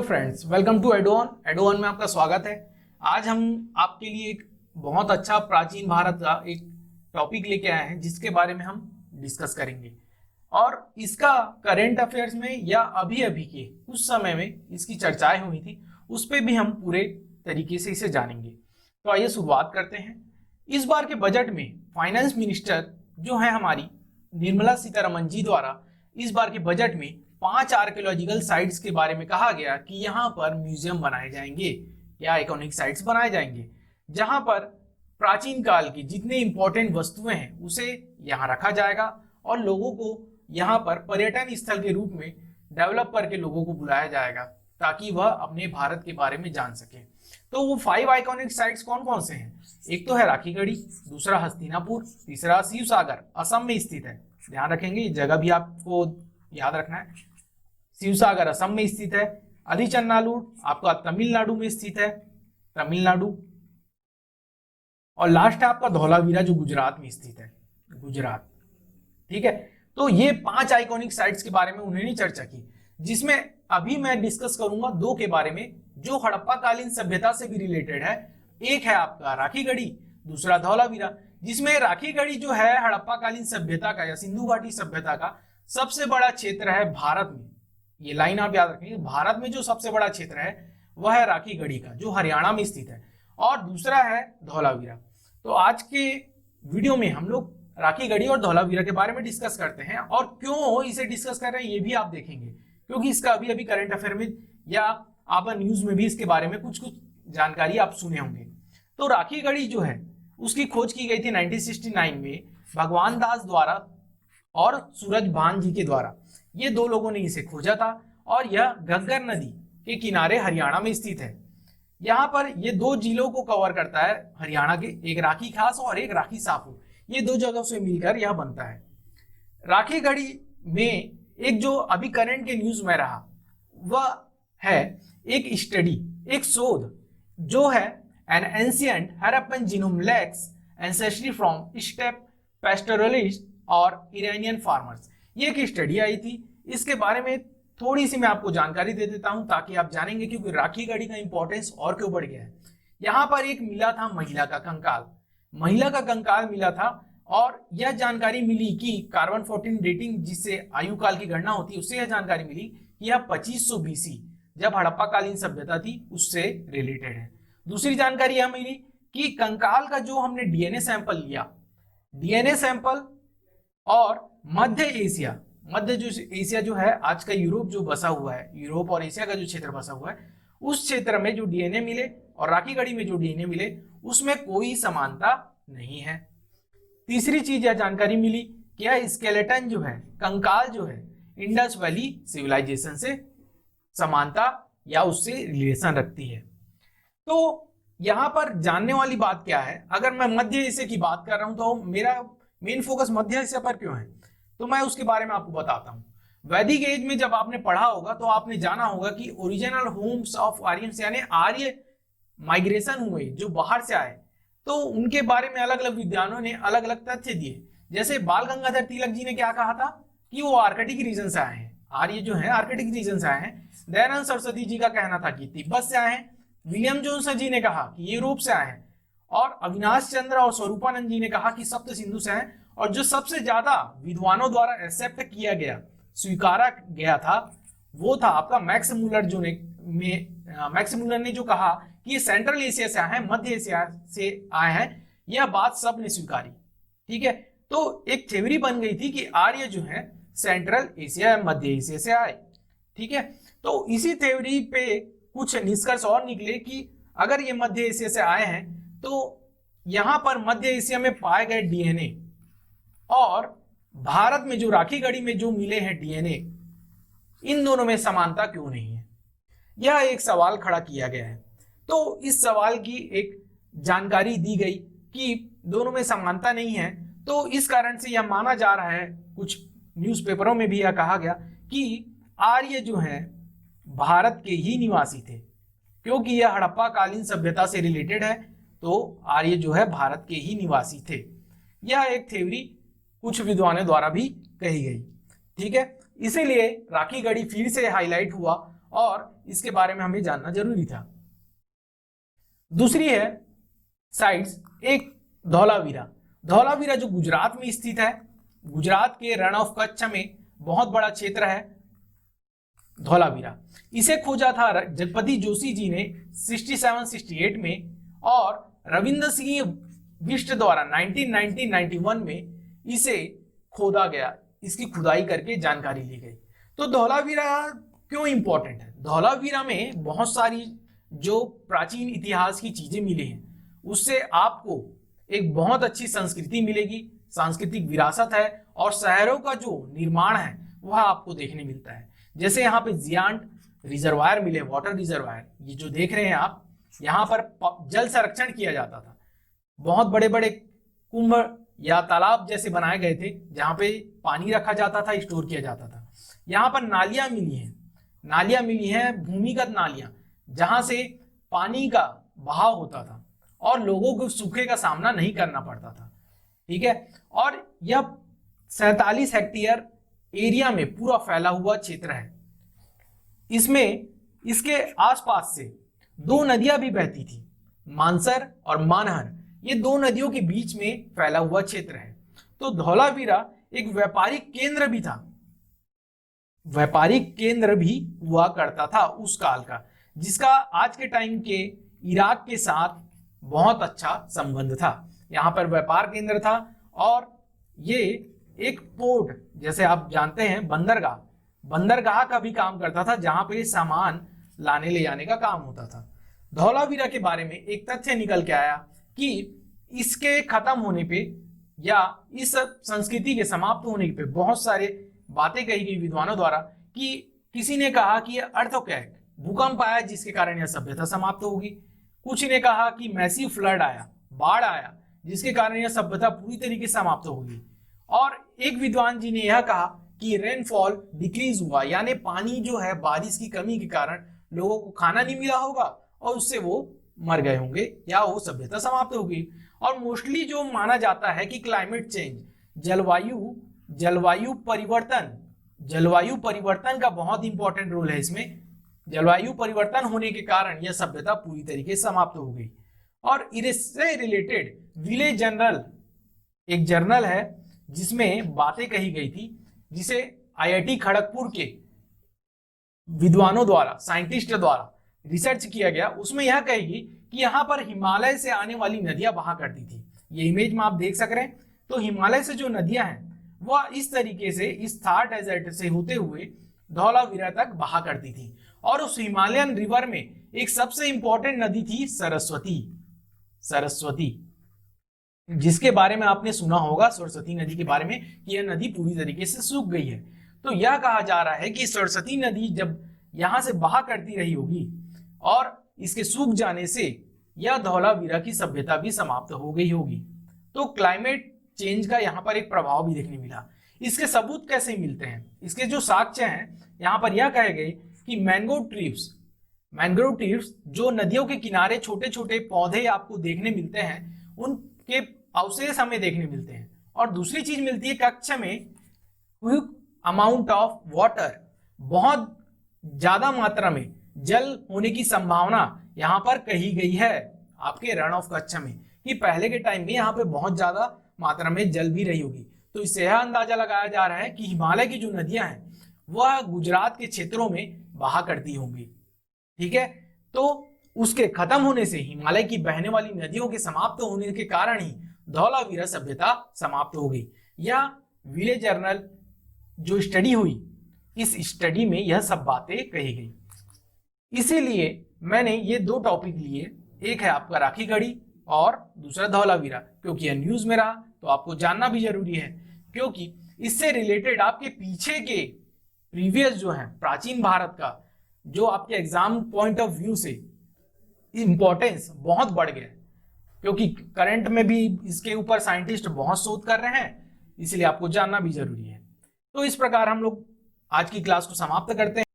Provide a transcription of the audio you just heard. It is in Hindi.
फ्रेंड्स, वेलकम टू एडोन में आपका स्वागत है। आज हम आपके लिए एक बहुत अच्छा प्राचीन भारत का एक टॉपिक लेके आए हैं जिसके बारे में हम डिस्कस करेंगे और इसका करंट अफेयर्स में या अभी अभी के उस समय में इसकी चर्चाएं हुई थी, उस पर भी हम पूरे तरीके से इसे जानेंगे। तो आइए शुरुआत करते हैं। इस बार के बजट में फाइनेंस मिनिस्टर जो है हमारी निर्मला सीतारमन जी द्वारा इस बार के बजट में 5 आर्कियोलॉजिकल साइट्स के बारे में कहा गया कि यहाँ पर म्यूजियम बनाए जाएंगे या आइकॉनिक साइट्स बनाए जाएंगे, जहाँ पर प्राचीन काल की जितने इंपॉर्टेंट वस्तुएं हैं उसे यहाँ रखा जाएगा और लोगों को यहाँ पर पर्यटन स्थल के रूप में डेवलप करके लोगों को बुलाया जाएगा ताकि वह अपने भारत के बारे में जान सके। तो वो 5 आइकॉनिक साइट्स कौन कौन से हैं? एक तो है राखीगढ़ी, दूसरा हस्तिनापुर, तीसरा शिव सागर असम में स्थित है। ध्यान रखेंगे, ये जगह भी आपको याद रखना है। शिव सागर असम में स्थित है। अदिचन्नालूर आपका तमिलनाडु में स्थित है, तमिलनाडु। और लास्ट है आपका धौलावीरा जो गुजरात में स्थित है, गुजरात। ठीक है, तो ये 5 आइकॉनिक साइट्स के बारे में उन्होंने चर्चा की, जिसमें अभी मैं डिस्कस करूंगा 2 के बारे में जो हड़प्पा कालीन सभ्यता से भी रिलेटेड है। एक है आपका राखीगढ़ी, दूसरा धौलावीरा। जिसमें राखीगढ़ी जो है हड़प्पा कालीन सभ्यता का या सिंधु घाटी सभ्यता का सबसे बड़ा क्षेत्र है भारत में। ये लाइन आप याद रखेंगे, भारत में जो सबसे बड़ा क्षेत्र है वह है राखीगढ़ी का जो हरियाणा में स्थित है, और दूसरा है धौलावीरा। तो आज के वीडियो में हम लोग राखीगढ़ी और धौलावीरा के बारे में डिस्कस करते हैं, और क्यों इसे डिस्कस कर रहे हैं ये भी आप देखेंगे, क्योंकि इसका अभी अभी करंट अफेयर में या आप न्यूज में भी इसके बारे में कुछ जानकारी आप सुने होंगे। तो राखीगढ़ी जो है उसकी खोज की गई थी 1969 में भगवान दास द्वारा और सूरजभान जी के द्वारा। ये 2 लोगों ने इसे खोजा था और यह घग्गर नदी के किनारे हरियाणा में स्थित है। यहाँ पर ये 2 जिलों को कवर करता है हरियाणा के, एक राखी खास और एक राखी साफू। ये 2 जगहों से मिलकर यह बनता है। राखीगढ़ी में एक जो अभी करंट के न्यूज में रहा वह है एक स्टडी, एक शोध जो है an ancient Harappan genome lacks ancestry from steppe pastoralist और इरानियन फार्मर्स। ये एक स्टडी आई थी, इसके बारे में थोड़ी सी मैं आपको जानकारी दे देता हूं ताकि आप जानेंगे, क्योंकि राखीगढ़ी का इंपॉर्टेंस और क्यों बढ़ गया है। यहाँ पर एक मिला था महिला का कंकाल, महिला का कंकाल मिला था, और यह जानकारी मिली कि कार्बन 14 डेटिंग जिससे आयु काल की गणना होती है उससे यह जानकारी मिली कि यह 2500 BC जब हड़प्पा कालीन सभ्यता थी उससे रिलेटेड है। दूसरी जानकारी यह मिली कि कंकाल का जो हमने डीएनए सैंपल लिया, डीएनए सैंपल और मध्य एशिया जो है आज का यूरोप जो बसा हुआ है, यूरोप और एशिया का जो क्षेत्र बसा हुआ है, उस क्षेत्र में जो डीएनए मिले और राखीगढ़ी में जो डीएनए मिले उसमें कोई समानता नहीं है। तीसरी चीज यह जानकारी मिली कि यह स्केलेटन जो है, कंकाल जो है, इंडस वैली सिविलाइजेशन से समानता या उससे रिलेशन रखती है। तो यहाँ पर जानने वाली बात क्या है, अगर मैं मध्य एशिया की बात कर रहा हूं तो मेरा मेन फोकस मध्य एशिया पर क्यों है, तो मैं उसके बारे में आपको बताता हूँ। वैदिक एज में जब आपने पढ़ा होगा तो आपने जाना होगा कि ओरिजिनल होम्स ऑफ आर्यंस यानी आर्य माइग्रेशन हुए जो बाहर से आए, तो उनके बारे में अलग अलग विद्वानों ने अलग अलग तथ्य दिए। जैसे बाल गंगाधर तिलक जी ने क्या कहा था कि वो आर्कटिक रीजन से आए हैं, आर्य जो है आर्कटिक रीजन से आए हैं। दयानंद सरस्वती जी का कहना था कि तिब्बत से आए हैं। विलियम जोन्स जी ने कहा कि यूरोप से आए हैं, और अविनाश चंद्र और स्वरूपानंद जी ने कहा कि सप्त सिंधु से हैं। और जो सबसे ज्यादा विद्वानों द्वारा एक्सेप्ट किया गया, स्वीकारा गया था, वो था आपका मैक्स मुलर मैक्स मुलर ने जो कहा कि ये सेंट्रल एशिया से आए हैं, मध्य एशिया से आए हैं। यह बात सब ने स्वीकारी। ठीक है, तो एक थ्योरी बन गई थी कि आर्य जो है सेंट्रल एशिया या मध्य एशिया से आए। ठीक है, तो इसी थ्योरी पे कुछ निष्कर्ष और निकले कि अगर ये मध्य एशिया से आए हैं तो यहां पर मध्य एशिया में पाए गए डीएनए और भारत में जो राखीगढ़ी में जो मिले हैं डीएनए, इन दोनों में समानता क्यों नहीं है, यह एक सवाल खड़ा किया गया है। तो इस सवाल की एक जानकारी दी गई कि दोनों में समानता नहीं है, तो इस कारण से यह माना जा रहा है, कुछ न्यूज़पेपरों में भी यह कहा गया कि आर्य जो है भारत के ही निवासी थे, क्योंकि यह हड़प्पा कालीन सभ्यता से रिलेटेड है, तो आर्य जो है भारत के ही निवासी थे। यह एक थ्योरी कुछ विद्वानों द्वारा भी कही गई। ठीक है, इसीलिए राखीगढ़ी फिर से हाईलाइट हुआ और इसके बारे में हमें जानना जरूरी था। दूसरी है साइट्स, एक धौलावीरा। धौलावीरा जो गुजरात में स्थित है, गुजरात के रण ऑफ कच्छ में बहुत बड़ा क्षेत्र है धौलावीरा। इसे खोजा था जगपति जोशी जी ने 67-68 में, और रविंद्र सिंह बिष्ट द्वारा 1991 में इसे खोदा गया, इसकी खुदाई करके जानकारी ली गई। तो धौलावीरा क्यों इंपॉर्टेंट है? धौलावीरा में बहुत सारी जो प्राचीन इतिहास की चीजें मिली हैं, उससे आपको एक बहुत अच्छी संस्कृति मिलेगी, सांस्कृतिक विरासत है, और शहरों का जो निर्माण है वह आपको देखने मिलता है। जैसे यहाँ पे जियांट रिजर्वायर मिले, वाटर रिजर्वायर, ये जो देख रहे हैं आप, यहाँ पर जल संरक्षण किया जाता था। बहुत बड़े बड़े कुंभ या तालाब जैसे बनाए गए थे जहाँ पे पानी रखा जाता था, स्टोर किया जाता था। यहाँ पर नालियां मिली हैं, नालियां मिली हैं, भूमिगत नालियां, जहां से पानी का बहाव होता था और लोगों को सूखे का सामना नहीं करना पड़ता था। ठीक है, और यह 47 हेक्टेयर एरिया में पूरा फैला हुआ क्षेत्र है। इसमें इसके आसपास से 2 नदियां भी बहती थी, मानसर और मानहर। ये 2 नदियों के बीच में फैला हुआ क्षेत्र है। तो धौलावीरा एक व्यापारिक केंद्र भी था, व्यापारिक केंद्र भी हुआ करता था उस काल का, जिसका आज के टाइम के इराक के साथ बहुत अच्छा संबंध था। यहाँ पर व्यापार केंद्र था, और ये एक पोर्ट, जैसे आप जानते हैं बंदरगाह, बंदरगाह का भी काम करता था, जहां पे सामान लाने ले जाने का काम होता था। धौलावीरा के बारे में एक तथ्य निकल के आया कि इसके खत्म होने पे या इस संस्कृति के समाप्त होने पे बहुत सारे बातें कही गई विद्वानों द्वारा, कि किसी ने कहा कि यह अर्थक्वेक, भूकंप आया जिसके कारण यह सभ्यता समाप्त होगी। कुछ ने कहा कि मैसिव फ्लड आया, बाढ़ आया, जिसके कारण यह सभ्यता पूरी तरीके से समाप्त होगी। और एक विद्वान जी ने यह कहा कि रेनफॉल डिक्रीज हुआ, यानी पानी जो है बारिश की कमी के कारण लोगों को खाना नहीं मिला होगा और उससे वो मर गए होंगे या वो सभ्यता समाप्त होगी। और मोस्टली जो माना जाता है कि क्लाइमेट चेंज, जलवायु परिवर्तन का बहुत इंपॉर्टेंट रोल है इसमें। जलवायु परिवर्तन होने के कारण यह सभ्यता पूरी तरीके से समाप्त हो गई। और इससे रिलेटेड विलेज जर्नल, एक जर्नल है जिसमें बातें कही गई थी, जिसे आईआईटी खड़गपुर के विद्वानों द्वारा, साइंटिस्ट द्वारा रिसर्च किया गया। उसमें यह कहेगी कि यहाँ पर हिमालय से आने वाली नदियां बहा करती थी। ये इमेज में आप देख सक रहे हैं। तो हिमालय से जो नदियां हैं वह इस तरीके से इस थार डेजर्ट से होते हुए धौलावीरा तक बहा करती थी। और उस हिमालयन रिवर में एक सबसे इंपॉर्टेंट नदी थी सरस्वती, जिसके बारे में आपने सुना होगा, सरस्वती नदी के बारे में, कि यह नदी पूरी तरीके से सूख गई है। तो यह कहा जा रहा है कि सरस्वती नदी जब यहां से बहा करती रही होगी और इसके सूख जाने से यह धौलावीरा की सभ्यता भी समाप्त हो गई होगी। तो क्लाइमेट चेंज का यहाँ पर एक प्रभाव भी देखने मिला। इसके सबूत कैसे मिलते हैं? इसके जो साक्ष्य हैं, यहाँ पर यह कहे गए कि मैंग्रोव ट्रीज जो नदियों के किनारे छोटे छोटे पौधे आपको देखने मिलते हैं, उनके अवशेष हमें देखने मिलते हैं। और दूसरी चीज मिलती है, कच्छ में अमाउंट ऑफ वाटर, बहुत ज्यादा मात्रा में जल होने की संभावना यहाँ पर कही गई है आपके रण ऑफ कच्छ में, कि पहले के टाइम में यहाँ पे बहुत ज्यादा मात्रा में जल भी रही होगी। तो इससे यह अंदाजा लगाया जा रहा है कि हिमालय की जो नदियां हैं वह गुजरात के क्षेत्रों में बहा करती होंगी। ठीक है, तो उसके खत्म होने से, हिमालय की बहने वाली नदियों के समाप्त होने के कारण ही धौलावीरा सभ्यता समाप्त हो गई। यह विलेज जर्नल जो स्टडी हुई, इस स्टडी में यह सब बातें कही गई। इसीलिए मैंने ये 2 टॉपिक लिए, एक है आपका राखी गढ़ी और दूसरा धौलावीरा, क्योंकि यह न्यूज में रहा तो आपको जानना भी जरूरी है, क्योंकि इससे रिलेटेड आपके पीछे के प्रीवियस जो है प्राचीन भारत का, जो आपके एग्जाम पॉइंट ऑफ व्यू से इंपॉर्टेंस बहुत बढ़ गया, क्योंकि करंट में भी इसके ऊपर साइंटिस्ट बहुत शोध कर रहे हैं, इसलिए आपको जानना भी जरूरी है। तो इस प्रकार हम लोग आज की क्लास को समाप्त करते हैं।